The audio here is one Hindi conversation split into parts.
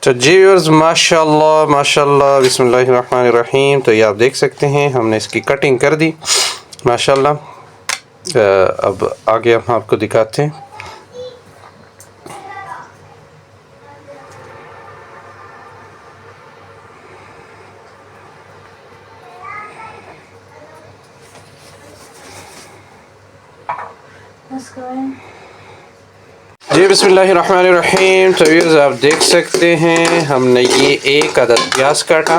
तो जी व्यूअर्स, माशाल्लाह माशाल्लाह बिस्मिल्लाहिर्रहमानिर्रहीम। तो ये आप देख सकते हैं हमने इसकी कटिंग कर दी माशाल्लाह। अब आगे हम आपको दिखाते हैं। जी बिस्मिल्लाहिर्रहमानिर्रहीम। तो व्यूअर्स आप देख सकते हैं हमने ये एक अदद प्याज काटा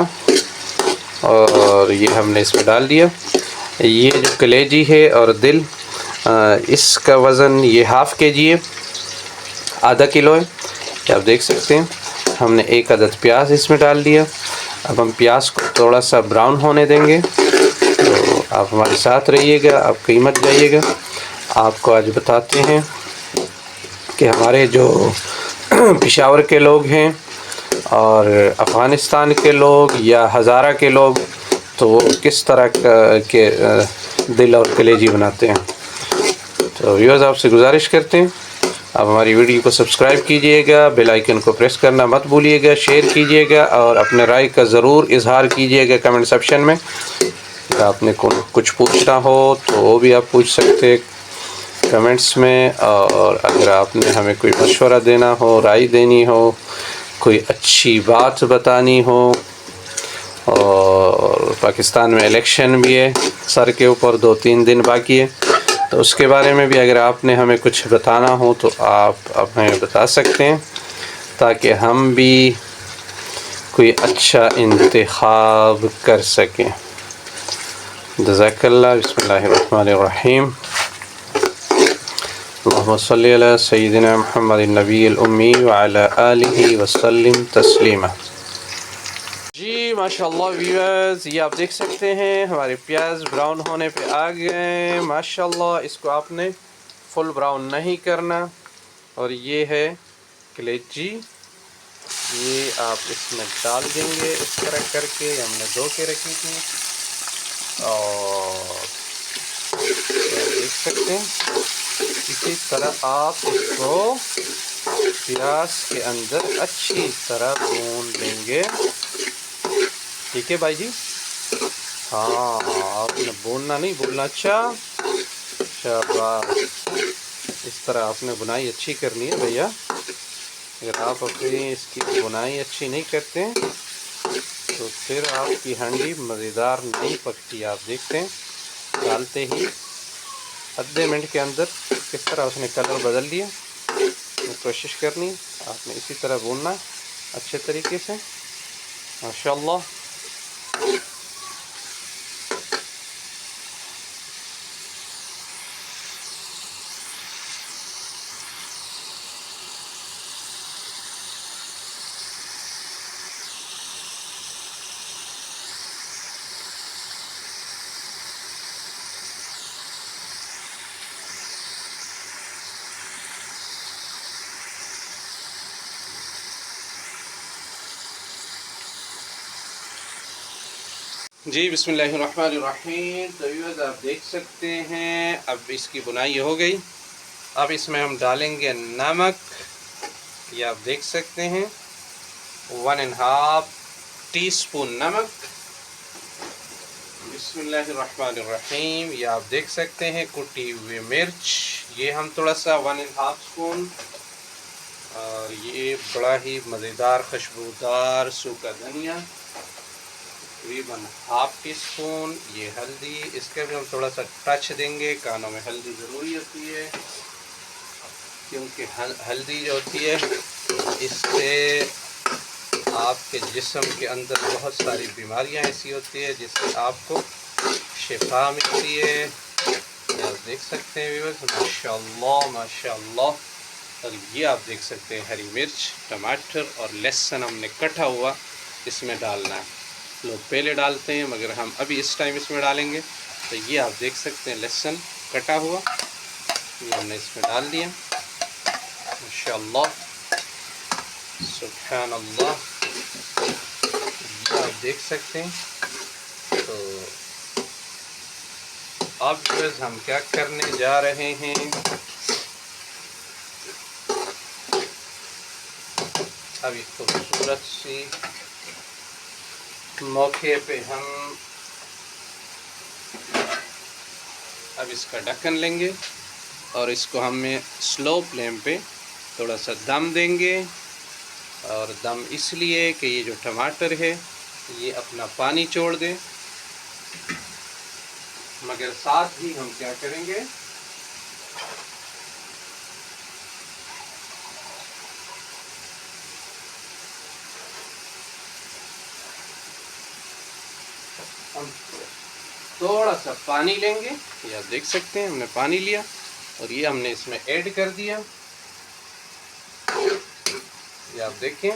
और ये हमने इसमें डाल दिया। ये जो कलेजी है और दिल, इसका वज़न ये हाफ़ केजी है, आधा किलो है। ये आप देख सकते हैं हमने एक अदद प्याज इसमें डाल दिया। अब हम प्याज को थोड़ा सा ब्राउन होने देंगे, तो आप हमारे साथ रहिएगा, आप कहीं मत जाइएगा। आपको आज बताते हैं कि हमारे जो पेशावर के लोग हैं और अफ़गानिस्तान के लोग या हज़ारा के लोग, तो वो किस तरह के दिल और कलेजी बनाते हैं। तो व्यूअर्स आपसे गुजारिश करते हैं आप हमारी वीडियो को सब्सक्राइब कीजिएगा, बेल आइकन को प्रेस करना मत भूलिएगा, शेयर कीजिएगा और अपने राय का ज़रूर इजहार कीजिएगा कमेंट सेक्शन में। अगर आपने कुछ पूछना हो तो वो भी आप पूछ सकते हैं कमेंट्स में। और अगर आपने हमें कोई मशवरा देना हो, राय देनी हो, कोई अच्छी बात बतानी हो, और पाकिस्तान में इलेक्शन भी है, सर के ऊपर 2-3 दिन बाकी है, तो उसके बारे में भी अगर आपने हमें कुछ बताना हो तो आप हमें बता सकते हैं, ताकि हम भी कोई अच्छा इंतखाब कर सकें। जज़ाकल्लाह। बिस्मिल्लाहिर्रहमानिर्रहीम। अल्लाहुम्मा सल्ली अला सय्यिदिना मुहम्मदिन नबिय्यिल उम्मी व अला आलिहि वसल्लिम तस्लीमा। जी माशाल्लाह व्यूअर्स, ये आप देख सकते हैं हमारे प्याज ब्राउन होने पे आ गए माशाल्लाह। इसको आपने फुल ब्राउन नहीं करना। और ये है कलेजी, ये आप इसमें डाल देंगे इस तरह करके। हमने धो के रखी थी और देख सकते हैं इसी तरह आप इसको प्याज के अंदर अच्छी तरह भून लेंगे। ठीक है भाई जी, हाँ आपने भूनना नहीं भूलना। अच्छा शाबाश, इस तरह आपने बुनाई अच्छी करनी है भैया। अगर आप अपनी इसकी बुनाई अच्छी नहीं करते हैं तो फिर आपकी हांडी मज़ेदार नहीं पकती। आप देखते हैं डालते ही आधे मिनट के अंदर किस तरह उसने कलर बदल लिया। कोशिश करनी आपने इसी तरह भूनना अच्छे तरीके से माशाल्लाह। जी बिस्मिल्लाहिर्रहमानिर्रहीम। तो व्यूअर्स आप देख सकते हैं अब इसकी बुनाई हो गई। अब इसमें हम डालेंगे नमक, ये आप देख सकते हैं 1½ टीस्पून नमक। बिस्मिल्लाहिर्रहमानिर्रहीम। ये आप देख सकते हैं कुटी हुई मिर्च, ये हम थोड़ा सा 1½ स्पून। और ये बड़ा ही मज़ेदार खुशबूदार सूखा धनिया तकरीबन ½ टीस्पून। ये हल्दी, इसके भी हम थोड़ा सा टच देंगे। कानों में हल्दी ज़रूरी होती है क्योंकि हल्दी जो होती है इससे आपके जिस्म के अंदर बहुत सारी बीमारियां ऐसी होती है जिससे आपको शिफा मिलती है। आप देख सकते हैं व्यूअर्स माशाल्लाह माशाल्लाह। और ये आप देख सकते हैं हरी मिर्च, टमाटर और लहसुन हमने कटा हुआ इसमें डालना है। लोग पहले डालते हैं मगर हम अभी इस टाइम इसमें डालेंगे। तो ये आप देख सकते हैं लहसुन कटा हुआ, ये हमने इसमें डाल दिया माशाल्लाह सुभान अल्लाह। ये आप देख सकते हैं। तो अब बस हम क्या करने जा रहे हैं, अभी खूबसूरत सी मौके पे हम अब इसका ढक्कन लेंगे और इसको हमें स्लो फ्लेम पे थोड़ा सा दम देंगे। और दम इसलिए कि ये जो टमाटर है ये अपना पानी छोड़ दें, मगर साथ ही हम क्या करेंगे, हम थोड़ा सा पानी लेंगे। ये आप देख सकते हैं हमने पानी लिया और ये हमने इसमें ऐड कर दिया। ये आप देखें,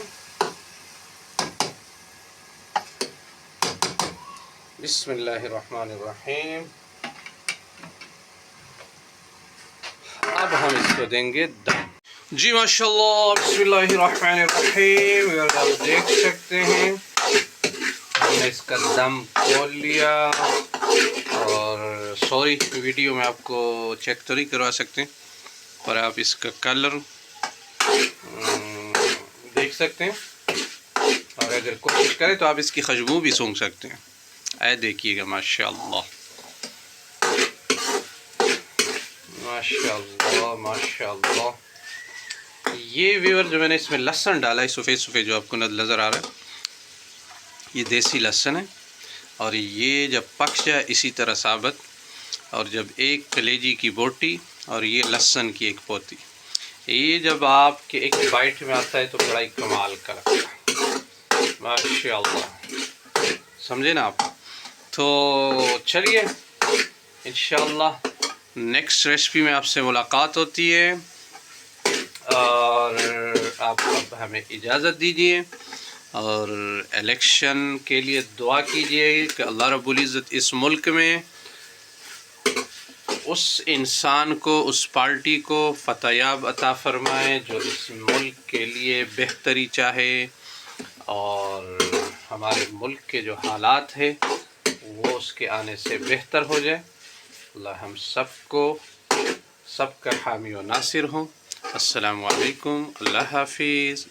बिस्मिल्लाहिर्रहमानिर्रहीम। अब हम इसको देंगे दम। जी माशाल्लाह, बिस्मिल्लाहिर्रहमानिर्रहीम। आप देख सकते हैं हमने इसका दम खोल लिया। और सॉरी, वीडियो में आपको चेक तो नहीं करवा सकते, पर आप इसका कलर देख सकते हैं। और अगर कोशिश करें तो आप इसकी खुशबू भी सूंघ सकते हैं। ऐ देखिएगा, माशाल्लाह माशाल्लाह माशाल्लाह। ये व्यूअर जो मैंने इसमें लहसुन डाला है, सफ़ेद सफ़ेद जो आपको नज़र आ रहा है, ये देसी लहसुन है। और ये जब पक जाए इसी तरह साबुत, और जब एक कलेजी की बोटी और ये लहसुन की एक पोती, ये जब आपके एक बाइट में आता है तो बड़ा ही कमाल का लगता है, माशाल्लाह। समझे ना आप? तो चलिए, इंशाअल्लाह नेक्स्ट रेसिपी में आपसे मुलाकात होती है। और आप अब हमें इजाज़त दीजिए और इलेक्शन के लिए दुआ कीजिए कि अल्लाह रब्बुल इज़्ज़त इस मुल्क में उस इंसान को, उस पार्टी को फतयाब अता फ़रमाए जो इस मुल्क के लिए बेहतरी चाहे और हमारे मुल्क के जो हालात है वो उसके आने से बेहतर हो जाए। अल्लाह हम सबको सबका हामी व नासिर हों। अस्सलामु अलैकुम, अल्लाह हाफिज़।